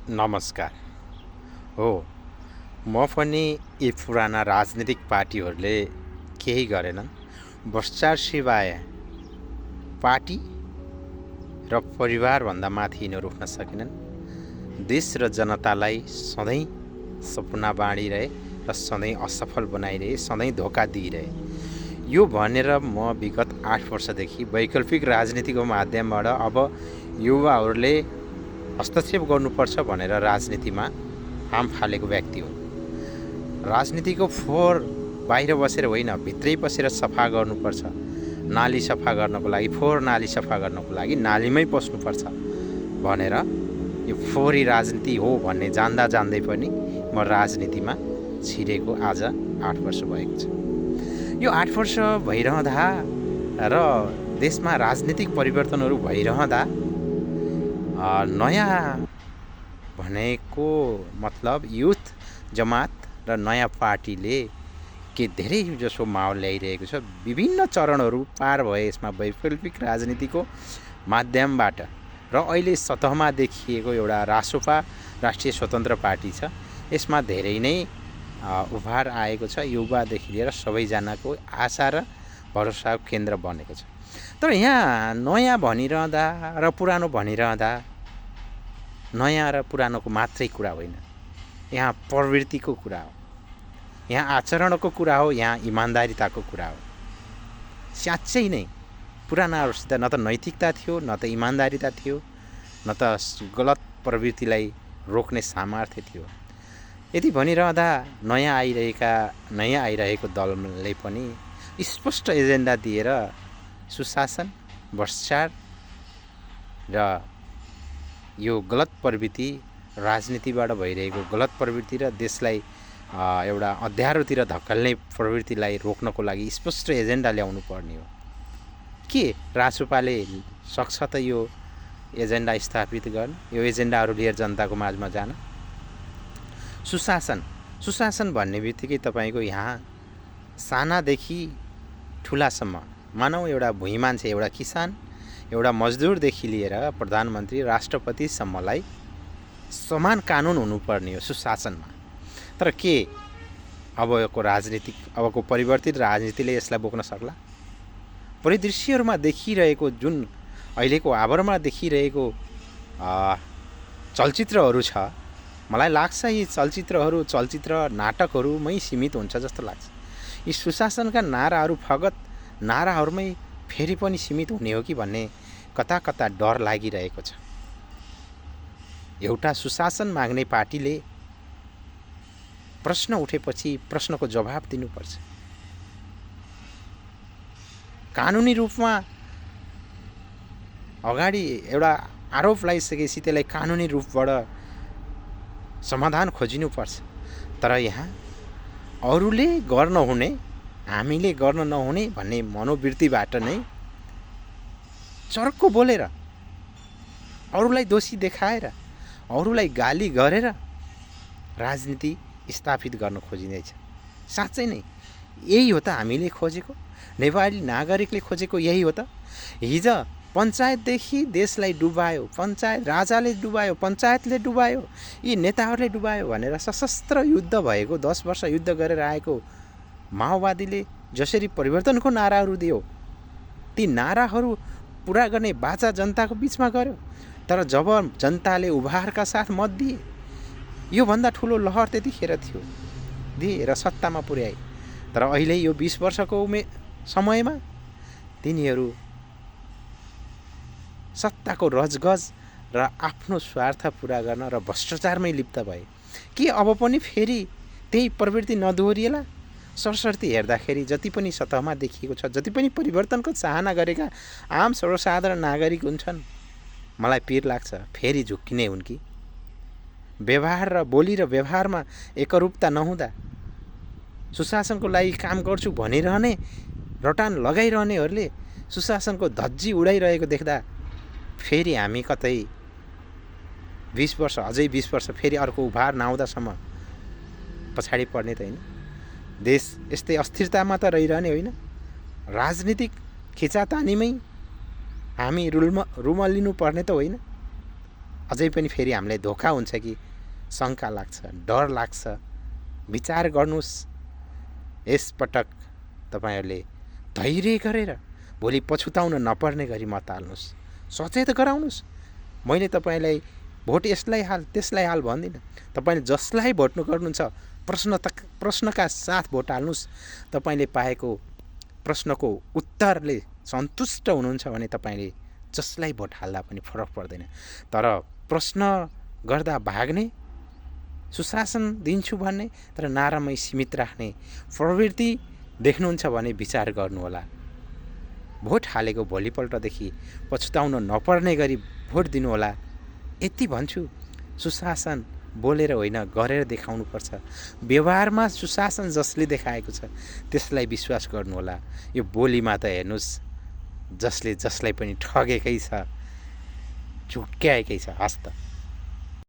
नमस्कार। हो, म पनि यी पुराना राजनीतिक पार्टीहरूले केही गरेनन्। भ्रष्टाचार सिवाय पार्टी र परिवारभन्दा माथि यिनीहरू उठ्न सकेनन्। देश र जनतालाई सधैँ सपना बाँडिरहे र सधैँ असफल बनाइरहे, सधैँ धोका दिइरहे। यो भनेर म विगत 8 वर्षदेखि वैकल्पिक राजनीतिको माध्यमबाट अब युवाहरूले हस्तक्षेप गर्नुपर्छ भनेर राजनीतिमा हाम फालेको व्यक्ति हो। राजनीतिको फोहोर बाहिर बसेर होइन, भित्रै बसेर सफा गर्नुपर्छ। नाली सफा गर्नको लागि, फोहोर नाली सफा गर्नको लागि नालीमै पस्नुपर्छ भनेर यो फोहोरी राजनीति हो भन्ने जान्दा जान्दै पनि म राजनीतिमा छिरेको आज 8 वर्ष भएको छ। यो 8 वर्ष भइरहँदा र देशमा राजनीतिक परिवर्तनहरू भइरहँदा नयाँ भनेको मतलब युथ जमात र नयाँ पार्टीले के धेरै जसो माहौल ल्याइरहेको छ। विभिन्न चरणहरू पार भए यसमा वैकल्पिक राजनीतिको माध्यमबाट र अहिले सतहमा देखिएको एउटा रासोपा राष्ट्रिय स्वतन्त्र पार्टी छ। यसमा धेरै नै उभार आएको छ। युवादेखि लिएर सबैजनाको आशा र भरोसाको केन्द्र बनेको छ। तर यहाँ नयाँ भनिरहँदा र पुरानो भनिरहँदा नयाँ र पुरानोको मात्रै कुरा होइन, यहाँ प्रवृत्तिको कुरा हो, यहाँ आचरणको कुरा हो, यहाँ इमान्दारिताको कुरा हो। साँच्चै नै पुरानाहरूसित न त नैतिकता थियो, न त इमान्दारिता थियो, न त गलत प्रवृत्तिलाई रोक्ने सामर्थ्य थियो। यति भनिरहँदा नयाँ आइरहेको दलले पनि स्पष्ट एजेन्डा दिएर सुशासन, भ्रष्टाचार र यो गलत प्रवृत्ति, राजनीतिबाट भइरहेको गलत प्रवृत्ति र देशलाई एउटा अँध्यारोतिर धकेल्ने प्रवृत्तिलाई रोक्नको लागि स्पष्ट एजेन्डा ल्याउनु पर्ने हो। के रासोपाले सक्छ त यो एजेन्डा स्थापित गर्न, यो एजेन्डाहरू लिएर जनताको माझमा जान? सुशासन भन्ने बित्तिकै तपाईँको यहाँ सानादेखि ठुलासम्म, मानौँ एउटा भुइँ मान्छे, एउटा किसान, एउटा मजदुरदेखि लिएर प्रधानमन्त्री, राष्ट्रपतिसम्मलाई समान कानुन हुनुपर्ने हो सुशासनमा। तर के अबको परिवर्तित राजनीतिले यसलाई बोक्न सक्ला? परिदृश्यहरूमा देखिरहेको, जुन अहिलेको आवरणमा देखिरहेको चलचित्रहरू छ, मलाई लाग्छ यी चलचित्र नाटकहरूमै सीमित हुन्छ जस्तो लाग्छ। यी सुशासनका नाराहरू फगत नाराहरूमै फेरि पनि सीमित हुने हो कि भन्ने कता कता डर लागिरहेको छ। एउटा सुशासन माग्ने पार्टीले प्रश्न उठेपछि प्रश्नको जवाब दिनुपर्छ। कानुनी रूपमा अगाडि एउटा आरोप लगाइसकेपछि त्यसलाई कानुनी रूपबाट समाधान खोजिनुपर्छ। तर यहाँ अरूले गर्न हुने, हामीले गर्न नहुने भन्ने मनोवृत्तिबाट नै चर्को बोलेर, अरूलाई दोषी देखाएर, अरूलाई गाली गरेर राजनीति स्थापित गर्न खोजिँदैछ। साँच्चै नै यही हो त हामीले खोजेको? नेपाली नागरिकले खोजेको यही हो त? हिजो पञ्चायतदेखि देशलाई डुबायो, पञ्चायत राजाले डुबायो, पञ्चायतले डुबायो, यी नेताहरूले डुबायो भनेर सशस्त्र युद्ध भएको 10 वर्ष युद्ध गरेर आएको माओवादीले जसरी परिवर्तनको नाराहरू दियो, ती नाराहरू पुरा गर्ने बाचा जनताको बिचमा गर्यो। तर जब जनताले उभारका साथ मत दिए, योभन्दा ठुलो लहर त्यतिखेर थियो, दिए र सत्तामा पुर्याए। तर अहिले यो 20 वर्षको समयमा तिनीहरू सत्ताको रजगज र आफ्नो स्वार्थ पुरा गर्न र भ्रष्टाचारमै लिप्त भए। के अब पनि फेरि त्यही प्रवृत्ति नदोहोरिएला? सरसर्ती हेर्दाखेरि जति पनि सतहमा देखिएको छ, जति पनि परिवर्तनको चाहना गरेका आम सर्वसाधारण नागरिक हुन्छन्, मलाई पिर लाग्छ फेरि झुक्किने हुन् कि? व्यवहार र बोली र व्यवहारमा एकरूपता नहुँदा सुशासनको लागि काम गर्छु भनिरहने, रटान लगाइरहनेहरूले सुशासनको धज्जी उडाइरहेको देख्दा फेरि हामी कतै 20 वर्ष, अझै 20 वर्ष फेरि अर्को उभार नआउँदासम्म पछाडि पर्ने त होइन? देश यस्तै अस्थिरतामा त रहिरहने होइन? राजनीतिक खिचातानीमै हामी रुमलिनु पर्ने त होइन? अझै पनि फेरि हामीलाई धोका हुन्छ कि शङ्का लाग्छ, डर लाग्छ। विचार गर्नुहोस्, यसपटक तपाईँहरूले धैर्य गरेर भोलि पछुताउन नपर्ने गरी मत हाल्नुहोस्, सचेत गराउनुहोस्। मैले तपाईँलाई भोट यसलाई हाल त्यसलाई हाल भन्दिनँ। तपाईँले जसलाई भोट गर्नुहुन्छ प्रश्नका साथ भोट हाल्नुहोस्। तपाईँले पाएको प्रश्नको उत्तरले सन्तुष्ट हुनुहुन्छ भने तपाईँले जसलाई भोट हाल्दा पनि फरक पर्दैन। तर प्रश्न गर्दा भाग्ने, सुशासन दिन्छु भन्ने तर नारामै सीमित राख्ने प्रवृत्ति देख्नुहुन्छ भने विचार गर्नुहोला। भोट हालेको भोलिपल्टदेखि पछुताउन नपर्ने गरी भोट दिनुहोला। यति भन्छु, सुशासन बोलेर होइन गरेर देखाउनुपर्छ। व्यवहारमा सुशासन जसले देखाएको छ त्यसलाई विश्वास गर्नुहोला। यो बोलीमा त हेर्नुहोस्, जसले जसलाई पनि ठगेकै छ, झुक्क्याएकै छ। हस्त।